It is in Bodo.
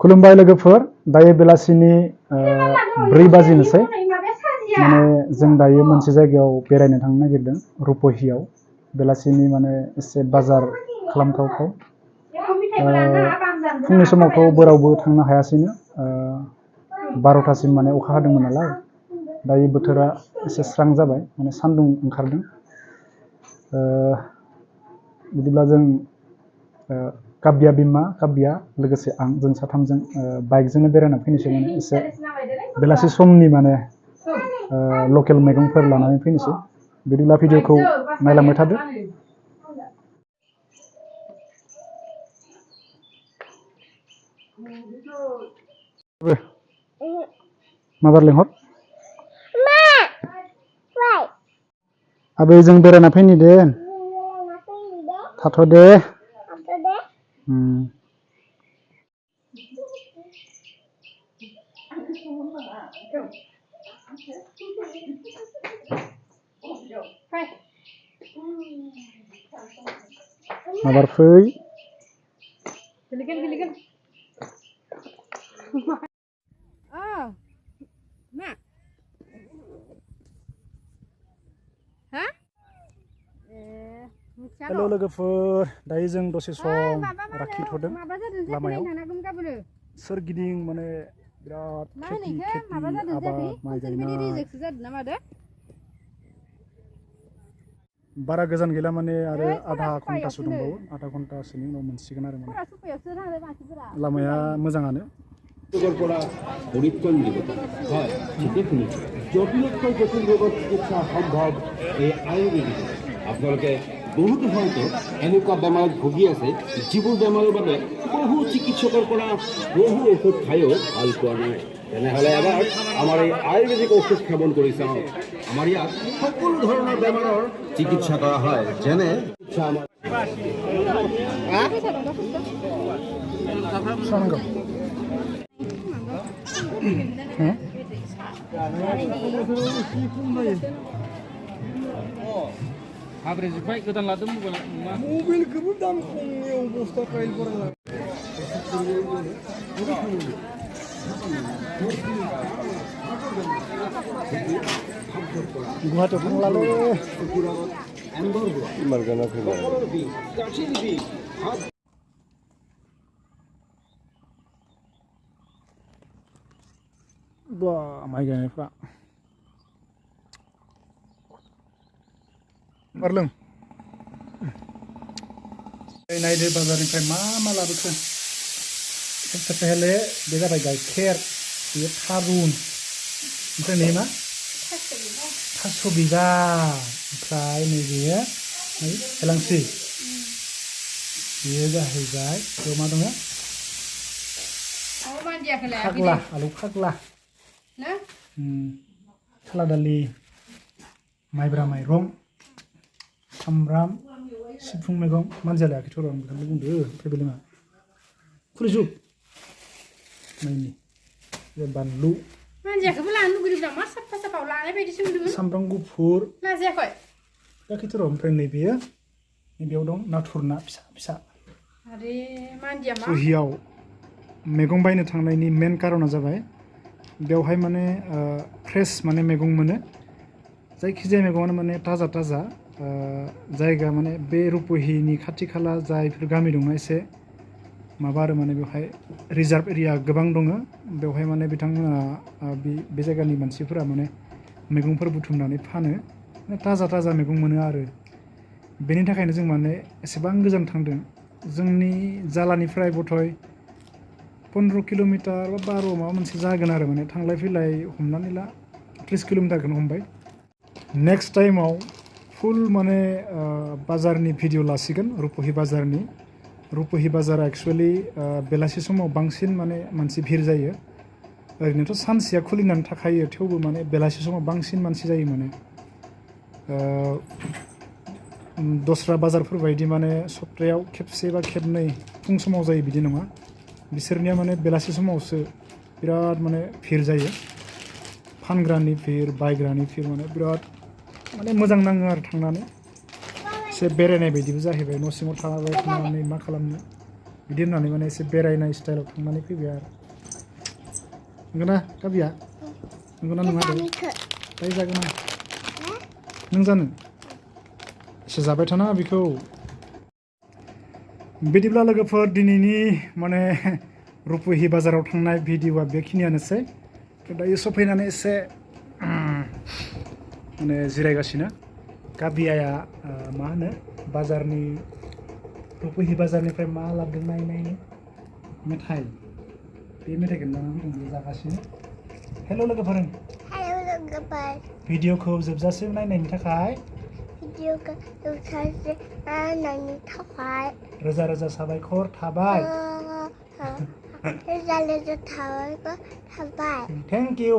खुलुमबाय लोगोफोर दायो बेलासिनि 4 बाजिनोसै माने जों दायो मोनसे जायगायाव बेरायनो थांनो नागिरदों रुपहियाव बेलासिनि माने एसे बाजार खालामथावथाव फुंनि समावथ' बोरावबो थांनो हायासैनो 12टासिम माने अखा हादोंमोन नालाय दायो बोथोरा एसे स्रां जाबाय माने सान्दुं ओंखारदों बिदिब्ला जों काव्या बिमा काव्या लोगोसे आं जों साथामजों बाइकजोंनो बेरायना फैनोसै माने एसे बेलासि समनि माने लकेल मैगंफोर लानानै फैनोसै बिदिब्ला भिडिअखौ नायलांबाय थादो माबार लेंहर आबै जों बेरायना फैनि दे थाथ' दे माबार फै हेलो लोगोफोर दायो जों दसे सम राखिथ'दों लामायाव सोरगिदिं माने बिराद खेथि आबाद माइ गायनाय बारा गोजान गैला माने आरो आधा घन्टासो दंबावो आधा घन्टासोनि उनाव मोनसिगोन आरो माने लामाया मोजाङानो পৰা পৰীক্ষণ নিগত হয় ঠিকে শুনিছে জটিলতকৈ জটিল ৰোগৰ চিকিৎসা সম্ভৱ এই আয়ুৰ্বেদিক আপোনালোকে বহুতো হয়তো এনেকুৱা বেমাৰত ভুগি আছে যিবোৰ বেমাৰৰ বাবে বহু চিকিৎসকৰ পৰা বহু ঔষধ খায়ো ভাল পোৱা নাই তেনেহ'লে এবাৰ আমাৰ এই আয়ুৰ্বেদিক ঔষধ সেৱন কৰি চাওঁ আমাৰ ইয়াত সকলো ধৰণৰ বেমাৰৰ চিকিৎসা কৰা হয় যেনে Habis baik kita ladem mobil kebun dam yang bostak kail pernah. Gua tuh lalu. Margana kemana? Wah, माइ गायनायफ्रा बारलों नायदो बाजारनिफ्राय मा लाबोखो सबसे पहले बे जाबाय गाइखेर बेयो थारुन ओमफ्राय नै मा थास' बिबार ओमफ्राय नैबेयो हेलांसि बेयो जाहैबाय बेयाव मा दङ खाग्ला आलु खाग्ला खाला दालि माइब्रा माइरं सामब्राम सिफुं मैगं मानजालायाखैथ' र' आं बिथांनो बुंदो ओमफ्राय बेलेङा खुलिजुब नायनि बे बानलु मानजायाखैबो लानो लुगैदोंब्ला मा साफा साफायाव लानाय बायदिसो मोनदोंमोन सामब्राम गुफुर लाजायाखै लायाखैथ' र' ओमफ्राय नैबेयाव दं नाथुर ना फिसा फिसा आरे मानदिया मा रुहियाव मैगं बायनो थांनायनि मेन कारना जाबाय बेवहाय माने फ्रेश माने मैगं मोनो जायखिजाया मैगङानो माने ताजा ताजा जायगा माने बे रुपहिनि खाथि खाला जायफोर गामि दंना एसे माबा आरो माने बेवहाय रिजार्भ एरिया गोबां दङ बेवहाय माने बिथांमोना बे जायगानि मानसिफोरा माने मैगंफोर बुथुमनानै फानो ताजा ताजा मैगं मोनो आरो बेनि थाखायनो जों माने एसेबां गोजान थांदों जोंनि जालानिफ्राय बथय 15 किल'मिटार बा 12 माबा मोनसे जागोन आरो माने थांलाय फैलाय हमनानै ला 30 किल'मिटारखौनो हमबाय नेक्स्ट टाइमाव फुल माने बाजारनि भिडिअ लासिगोन रुपहि बाजारनि रुपहि बाजारा एक्चुअली बेलासि समाव बांसिन माने मानसि भिर जायो ओरैनोथ' सानसेया खुलिनानै थाखायो थेवबो माने बेलासि समाव बांसिन मानसि जायो माने दस्रा बाजारफोर बायदि माने सप्तायाव खेबसे बा खेबनै फुं समाव जायो बिदि नङा बिसोरनिया माने बेलासि समावसो बिराद माने भिर जायो फानग्रानि भिर बायग्रानि भिर माने बिराद माने मोजां नाङो आरो थांनानै एसे बेरायनाय बायदिबो जाहैबाय न' सिङाव थानानै मा खालामनो बिदि होननानै माने एसे बेरायनाय स्टाइलाव थांनानै फैबाय आरो नंगौना काबिया नंगौना नङा दे दायो जागोन आं नों जानो एसे जाबाय थानाङा बेखौ बिदिब्ला लोगोफोर दिनैनि माने रुपहि बाजाराव थांनाय भिडिअआ बेखिनियानोसै दायो सफैनानै एसे माने जिरायगासिनो काबियाया मा होनो बाजारनि रुपहि बाजारनिफ्राय मा लाबोदों नायनो मेथाइ बे मेथाइखौ लानानै जागासिनो हेल' लोगोफोर भिडिअखौ जोबजासिम नायनायनि थाखाय रोजा रोजा साबायखर थाबाय रोजा रोजा साबायखर थाबाय थेंक इउ